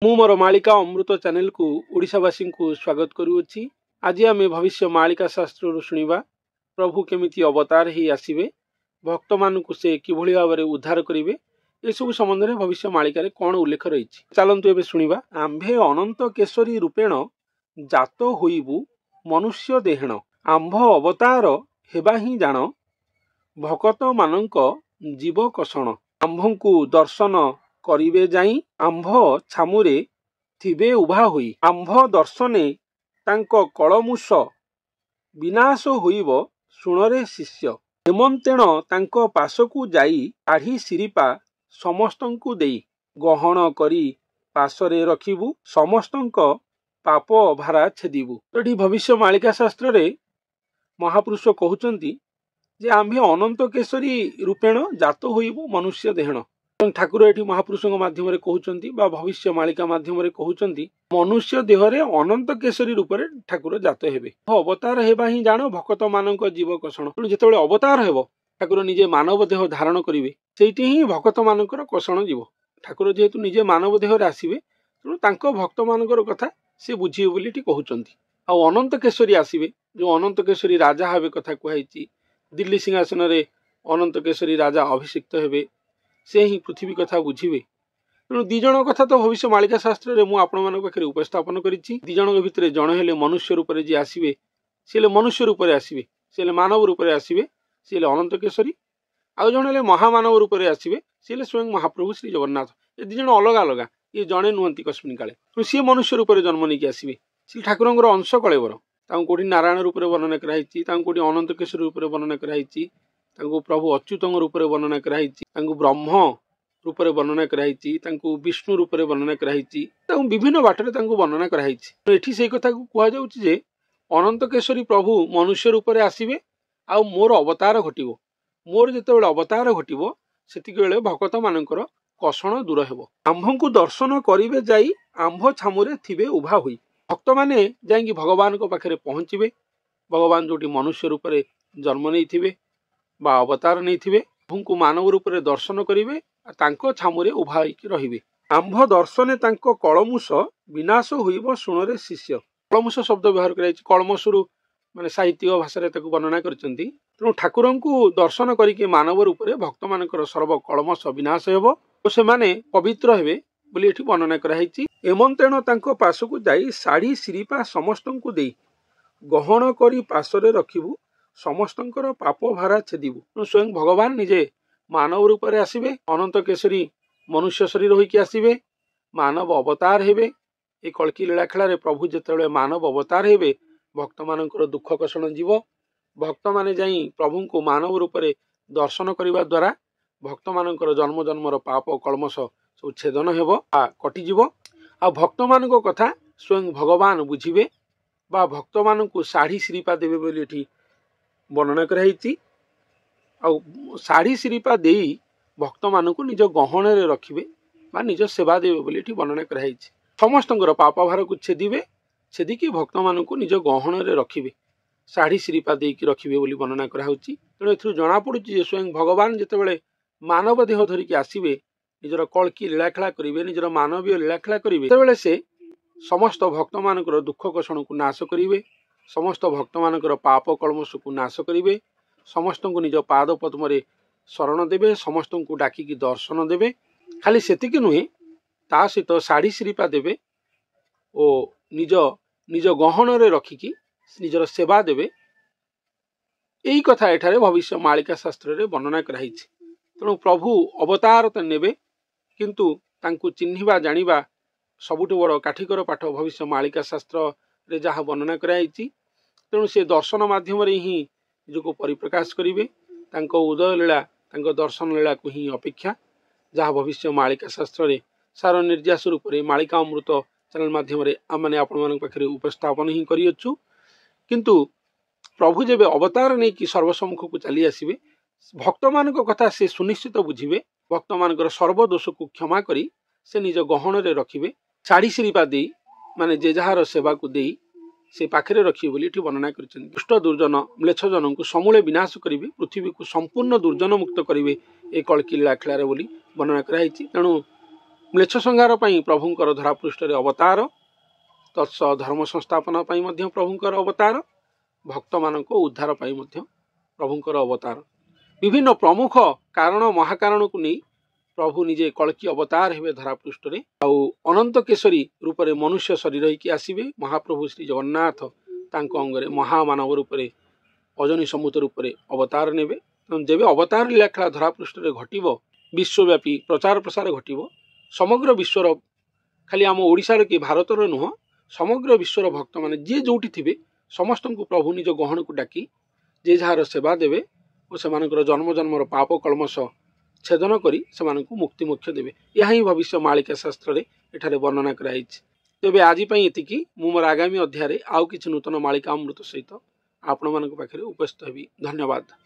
मु मोर मालिका अमृत चैनल को ओडिशावासी को स्वागत करुच्ची। आज आम भविष्य मालिका शास्त्र शुणा प्रभु केमिति अवतार ही आसवे, भक्त मान से किभली भाव में उद्धार करेंगे, ये सब संबंध में भविष्य मालिका कौन उल्लेख रही। चलतु एवं शुणा। आंभे अनंत केशरी रूपेण जात होइबु मनुष्य देहेण, आंभ अवतार हेबा ही जान भकत मानक जीव कषण। आंभ को दर्शन करिवे जाई, आंभ छामुरे थिबे उभा होई। आंभ दर्शने तांको कलमुष विनाश होइब शुणरे शिष्य। हेमंतेण तांको पाशकु जाई आढ़ी सिरिपा समस्तंकु देई। गहन करी पाशरे रखिबु समस्तंक पाप भारा छेदिबु। एठी भविष्य मालिका शास्त्र रे महापुरुष कहउचंती जे आंभे अनंत केशरी रूपेण जात होइबु मनुष्य देहण। ठाकुर एठी महापुरुष माध्यम कहउचंती बा भविष्य मालिका माध्यम कहउचंती मनुष्य देहरे अनंत केशरी रूप में ठाकुर जात हेबे। अवतार हेबा ही जान भक्त मानक जीव कषण। जेतेबेले अवतार हेबो ठाकुर निजे मानव देह धारण करिवे, सेठी ही भक्त मानकर कषण जीव। ठाकुर जेहेतु निजे मानव देह आसिबे तेणु तांको भक्त मानकर कथा से बुझिबे बोली एठी कहउचंती। आ अनंत केशरी आसिबे, जो अनंत केशरी राजा हेबे कथा कहैछि। दिल्ली सिंहासन रे अनंत केशरी राजा अभिषिक्त हेबे, से ही पृथ्वी कथा बुझिबे। तेणु दी जन कथा तो भविष्य मालिका शास्त्र रे मु आपण मानक पाखरे उपस्थापन करिछि। दी जन भितरे जण हेले मनुष्य रूप रे जे आसीबे, से मनुष्य रूप रे आसीबे, से मानव रूप रे आसीबे, से अनंत केशरी। आउ जण हेले महामानव रूप रे आसीबे, से स्वयं महाप्रभु श्री जगन्नाथ। ये दी जन अलग अलग, ये जणे नुहंती कस्मिन काले। तो सी मनुष्य रूप रे जन्म नहीं आसीबे, से ठाकुरंकर अंश कलेवर। तांको कोठी नारायण रूप रे वर्णना कराइछि, तांको कोठी अनंत केशरी रूप रे वर्णना कराइछि, तांको प्रभु अच्युतंग रूप रे वर्णना कराइछि, तांको ब्रह्म रूप में वर्णना कराइछि, तांको विष्णु रूप में वर्णना कराइछि, तांको विभिन्न बाटरे तांको वर्णना कराइछि। एठी से कथा को कुआ जाउछि जे अनंत केशरी प्रभु मनुष्य रूप में आसीबे, आ मोर अवतार घटिबो। मोर जेतेबेले अवतार घटिबो सेतिके बेले भक्त मानकर कषण दूर हेबो। आंभଙ୍କୁ दर्शन करिवे जाई, आंभ छामुरे थिबे उभा होई। भक्त माने जाईकी भगवान को पाखरे पहुंचिबे। भगवान जोटी मनुष्य रूप में जन्म नहीं थिबे बा अवतार नहीं थिबे, आंभଙ୍କୁ मानव रूप में दर्शन करिवे, तांको छामुरे उभा होइकी रहिबे। आंभ दर्शने तांको कलमुष विनाश होइब शुणरे शिष्य। कलमुष शब्द व्यवहार कराइछि। कलमसुरु माने साहित्य भाषा रे ताकु वर्णना करचंती। तेणु ठाकुरंकु दर्शन करिके मानव रूप में भक्त मानकर सर्व कलमश विनाश हेबो ओ से माने पवित्र हेबे बोली एठी वर्णना कराइछि। हेमंतेण तांको पासकु जाई साड़ी सिरिपा समस्तंकु देई। गहन करी पासरे रखिबु समस्तंकर पाप भारा छेदिबु। स्वयं भगवान निजे मानव रूप में आसबे, अनंत केशरी मनुष्य शरीर होइकी आसबे, मानव अवतार हेबे। ए कल्की लीला खेल प्रभु जेतेबेले मानव अवतार हेबे, भक्त मानकर दुख कषण जीव। भक्त माने जाई प्रभु को मानव रूप में दर्शन करने द्वारा भक्त मानकर जन्म जन्मर पाप कलमश सब छेदन हेबो आ कटिजीव। आ भक्त मानक कथा स्वयं भगवान बुझिबे बा भक्त मानकु साड़ी श्रीपा देबे बोली एठी वर्णना कराइछि। आ साड़ी श्रीपा देई भक्त मानकु निज गहन रे रखिबे बा निज सेवा देबे बोली एठी वर्णना कराइछि। समस्तंकर पाप भार को छेदिबे, छेदिकी भक्त मानकु निज गहन रे रखिबे, साड़ी श्रीपा देकी रखिबे बोली वर्णना कराउछि। तेणु एथु जणा पडुछि जे स्वयं भगवान जेतेबेले मानव देह धरिकी आसीबे, निजर कल्की लीला खेला करिवे, निजर मानवीय लीला खेला करिवे, तेबेले से समस्त भक्त मानकर दुख कषण को नाश करिवे, समस्त भक्त मानकर पाप कलमश को नाश करिवे, समस्त को निज पाद पद्म रे शरण देवे, समस्त को डाकिकी दर्शन देवे। खाली सेतिकी नुहे, ता सहित साड़ी श्रीपा देवे ओ निज निज गहन रे रखिकी निजर सेवा देवे। यही कथा एठारे भविष्य मालिका शास्त्र रे वर्णना कराइछि। तेणु प्रभु अवतार तो नेबे, किंतु तांकु चिन्हिबा जानिबा सबुठ बड़ काठिकर पाठ भविष्य मालिका शास्त्र रे जहाँ वर्णना कराइछि। तेणु से दर्शन माध्यम रे ही निजको परिप्रकाश करिवे। तांको उदय लीला, तांको दर्शन लीला को ही अपेक्षा जहाँ भविष्य मालिका शास्त्र रे सार निर्यास रूप में मालिका अमृत चैनल माध्यम रे आमने आपण मानक पाखरे उपस्थापन ही करियछु। किंतु प्रभु जेबे अवतार नहीं कि सर्वसम्मुख को चली आसीबे, भक्त मानक कथा से सुनिश्चित बुझिबे, भक्त मानकर सर्व दोष को क्षमा करी से निज गहन रे रखिबे, साड़ी श्रीपा देई माने जे जहार सेवा को देई से पाखरे रखिबे बोली एठी वर्णना करछन। दुष्ट दुर्जन म्लेच्छ जन को समूले विनाश करिवे, पृथ्वी को संपूर्ण दुर्जन मुक्त करिवे ए कल्की लीला खेलारे बोली वर्णना कराइछि। तेणु म्लेच्छ संहार पई प्रभुंकर धरापृष्ठरे अवतार, तत्स धर्म संस्थापन पई मध्य प्रभुंकर अवतार, भक्त मानक उद्धार पई मध्य प्रभुंकर अवतार। विभिन्न प्रमुख कारण महाकारण को नहीं प्रभु निजे कलकी अवतार हेबे धरापृष्ठरे। आउ अनंत केशरी रूप में मनुष्य शरीर होइकी आसीबे। महाप्रभु श्री जगन्नाथ तांक अंगरे महामानव रूप में अजनी समूत रूप में अवतार नेबे। जेबे अवतार लीलाखेला धरापृष्ठरे घटिबो, विश्वव्यापी प्रचार प्रसार घटिबो, समग्र विश्वर खाली आम ओडिशार कि भारतर नुह, समग्र विश्वर भक्त माने जे जोटी थिबे समस्त को प्रभु निज गहन को डाकी जे जार सेवा देवे और से जन्म जन्मर पाप कलमश छेदन करी से मुक्ति मोक्ष देवे। यह ही भविष्य मालिका शास्त्र रे एठारे वर्णना कराई। तेबे आज पई एतिकी। मु मोर आगामी अध्याय आउ किछि नूतन मालिका अमृत सहित आपण मानक पाखरे उपस्थित हेबी। धन्यवाद।